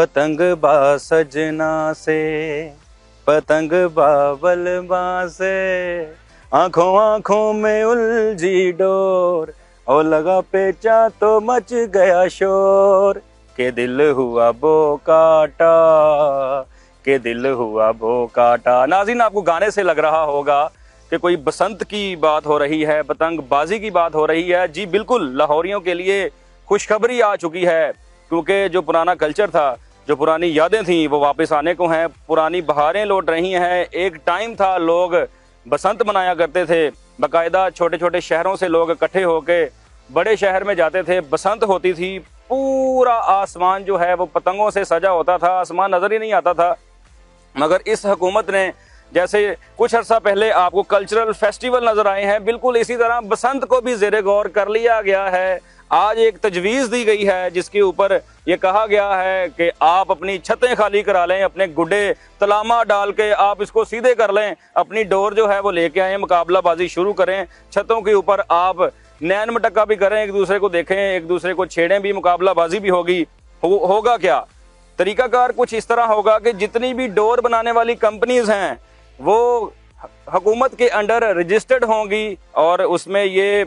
पतंग बा सजना से, पतंग बाबल से, आंखों आंखों में उलझी डोर, और लगा पेचा तो मच गया शोर, के दिल हुआ बो काटा, के दिल हुआ बो काटा। नाज़रीन, आपको गाने से लग रहा होगा कि कोई बसंत की बात हो रही है, पतंगबाजी की बात हो रही है। जी बिल्कुल, लाहौरियों के लिए खुशखबरी आ चुकी है, क्योंकि जो पुराना कल्चर था, जो पुरानी यादें थीं, वो वापस आने को हैं। पुरानी बहारें लौट रही हैं। एक टाइम था लोग बसंत मनाया करते थे, बाकायदा छोटे छोटे शहरों से लोग इकट्ठे होकर बड़े शहर में जाते थे, बसंत होती थी, पूरा आसमान जो है वो पतंगों से सजा होता था, आसमान नज़र ही नहीं आता था। मगर इस हुकूमत ने, जैसे कुछ अर्सा पहले आपको कल्चरल फेस्टिवल नज़र आए हैं, बिल्कुल इसी तरह बसंत को भी ज़ेरे गौर कर लिया गया है। आज एक तजवीज़ दी गई है जिसके ऊपर ये कहा गया है कि आप अपनी छतें खाली करा लें, अपने गुड्डे तलामा डाल के आप इसको सीधे कर लें, अपनी डोर जो है वो लेके आएँ, मुकाबलाबाजी शुरू करें। छतों के ऊपर आप नैन मटक्का भी करें, एक दूसरे को देखें, एक दूसरे को छेड़ें भी, मुकाबलाबाजी भी होगी। होगा क्या? तरीकाकार कुछ इस तरह होगा कि जितनी भी डोर बनाने वाली कंपनीज हैं वो हुकूमत के अंडर रजिस्टर्ड होंगी, और उसमें ये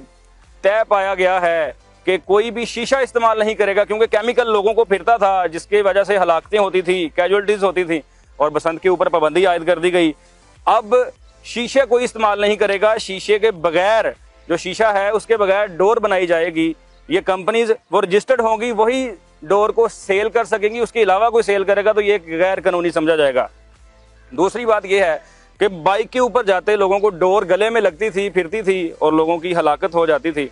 तय पाया गया है कि कोई भी शीशा इस्तेमाल नहीं करेगा, क्योंकि केमिकल लोगों को फिरता था जिसकी वजह से हलाकतें होती थी, कैजुअल्टीज होती थी, और बसंत के ऊपर पाबंदी आयद कर दी गई। अब शीशे कोई इस्तेमाल नहीं करेगा, शीशे के बगैर, जो शीशा है उसके बगैर डोर बनाई जाएगी। ये कंपनीज वो रजिस्टर्ड होंगी, वही डोर को सेल कर सकेंगी, उसके अलावा कोई सेल करेगा तो ये गैर कानूनी समझा जाएगा। दूसरी बात यह है कि बाइक के ऊपर जाते लोगों को डोर गले में लगती थी, फिरती थी, और लोगों की हलाकत हो जाती थी।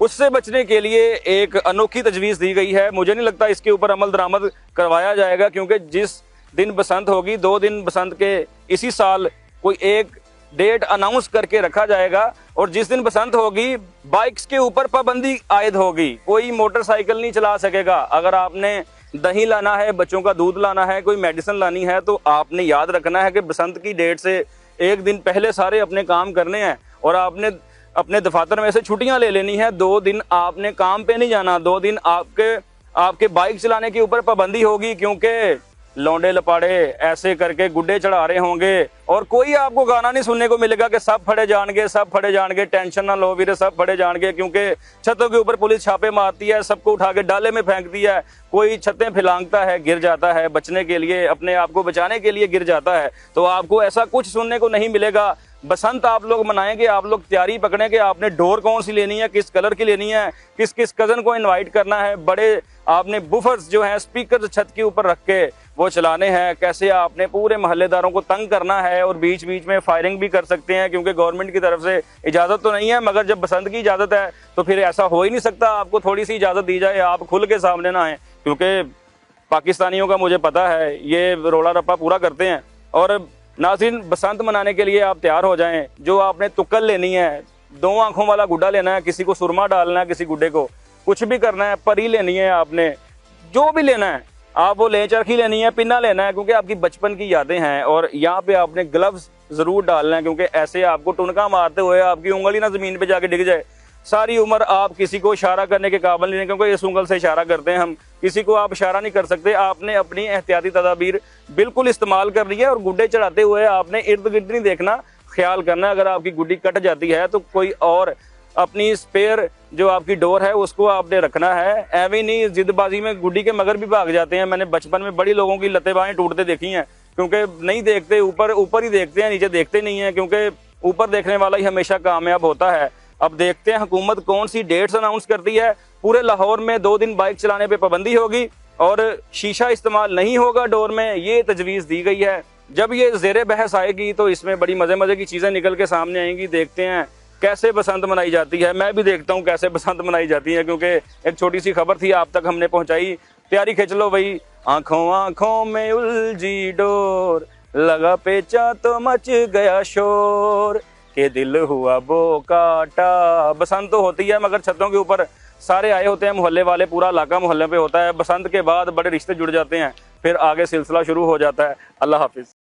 उससे बचने के लिए एक अनोखी तजवीज़ दी गई है। मुझे नहीं लगता इसके ऊपर अमल दरामद करवाया जाएगा, क्योंकि जिस दिन बसंत होगी, 2 दिन बसंत के इसी साल कोई एक डेट अनाउंस करके रखा जाएगा, और जिस दिन बसंत होगी बाइक्स के ऊपर पाबंदी आयद होगी। कोई मोटरसाइकिल नहीं चला सकेगा। अगर आपने दही लाना है, बच्चों का दूध लाना है, कोई मेडिसिन लानी है, तो आपने याद रखना है कि बसंत की डेट से एक दिन पहले सारे अपने काम करने हैं, और आपने अपने दफातर में से छुट्टियां ले लेनी है। 2 दिन आपने काम पे नहीं जाना, 2 दिन आपके बाइक चलाने के ऊपर पाबंदी होगी, क्योंकि लौंडे लपाड़े ऐसे करके गुड्डे चढ़ा रहे होंगे, और कोई आपको गाना नहीं सुनने को मिलेगा कि सब फड़े जाएंगे, सब फड़े जाएंगे, टेंशन ना लो वीरे, सब फड़े जाएंगे। क्योंकि छतों के ऊपर पुलिस छापे मारती है, सबको उठा के डाले में फेंकती है, कोई छतें फिलांगता है, गिर जाता है, बचने के लिए, अपने आप को बचाने के लिए गिर जाता है। तो आपको ऐसा कुछ सुनने को नहीं मिलेगा। बसंत आप लोग मनाएंगे, आप लोग तैयारी पकड़ें कि आपने डोर कौन सी लेनी है, किस कलर की लेनी है, किस किस कज़न को इनवाइट करना है, बड़े आपने बुफर्स जो हैं स्पीकर छत के ऊपर रख के वो चलाने हैं, कैसे आपने पूरे मोहल्लेदारों को तंग करना है, और बीच बीच में फायरिंग भी कर सकते हैं, क्योंकि गवर्नमेंट की तरफ से इजाज़त तो नहीं है, मगर जब बसंत की इजाज़त है तो फिर ऐसा हो ही नहीं सकता। आपको थोड़ी सी इजाज़त दी जाए, आप खुल के सामने ना आएँ, क्योंकि पाकिस्तानियों का मुझे पता है ये रोला रप्पा पूरा करते हैं। और नाज़रीन, बसंत मनाने के लिए आप तैयार हो जाएं। जो आपने तुक्कल लेनी है, 2 आंखों वाला गुड्डा लेना है, किसी को सुरमा डालना है, किसी गुड्डे को कुछ भी करना है, परी लेनी है, आपने जो भी लेना है आप वो ले, चरखी लेनी है, पिन्ना लेना है, क्योंकि आपकी बचपन की यादें हैं। और यहाँ पे आपने ग्लव्स ज़रूर डालना है, क्योंकि ऐसे आपको टुनका मारते हुए आपकी उंगली ना ज़मीन पे जाके डिग जाए। सारी उम्र आप किसी को इशारा करने के काबिल नहीं, क्योंकि इस उंगल से इशारा करते हैं हम, किसी को आप इशारा नहीं कर सकते। आपने अपनी एहतियाती तदाबीर बिल्कुल इस्तेमाल करनी है, और गुड्डे चढ़ाते हुए आपने इर्द गिर्द नहीं देखना, ख्याल करना है। अगर आपकी गुड्डी कट जाती है तो कोई और अपनी स्पेयर जो आपकी डोर है उसको आपने रखना है। एवं नहीं जिदबाजी में गुड्डी के मगर भी भाग जाते हैं। मैंने बचपन में बड़ी लोगों की लतें बाहें टूटते देखी हैं, क्योंकि नहीं देखते, ऊपर ही देखते हैं, नीचे देखते नहीं हैं, क्योंकि ऊपर देखने वाला ही हमेशा कामयाब होता है। अब देखते हैं हुकूमत कौन सी डेट्स अनाउंस करती है। पूरे लाहौर में 2 दिन बाइक चलाने पे पाबंदी होगी, और शीशा इस्तेमाल नहीं होगा डोर में, ये तजवीज़ दी गई है। जब ये ज़ेरे बहस आएगी तो इसमें बड़ी मज़े मज़े की चीज़ें निकल के सामने आएंगी। देखते हैं कैसे बसंत मनाई जाती है। मैं भी देखता हूँ कैसे बसंत मनाई जाती है, क्योंकि एक छोटी सी खबर थी आप तक हमने पहुँचाई। तैयारी खींच लो भाई। आंखों आंखों में उलझी डोर, लगा पेचा तो मच गया शोर, के दिल हुआ बो काटा। बसंत तो होती है, मगर छतों के ऊपर सारे आए होते हैं, मोहल्ले वाले, पूरा इलाका मोहल्ले पे होता है। बसंत के बाद बड़े रिश्ते जुड़ जाते हैं, फिर आगे सिलसिला शुरू हो जाता है। अल्लाह हाफिज़।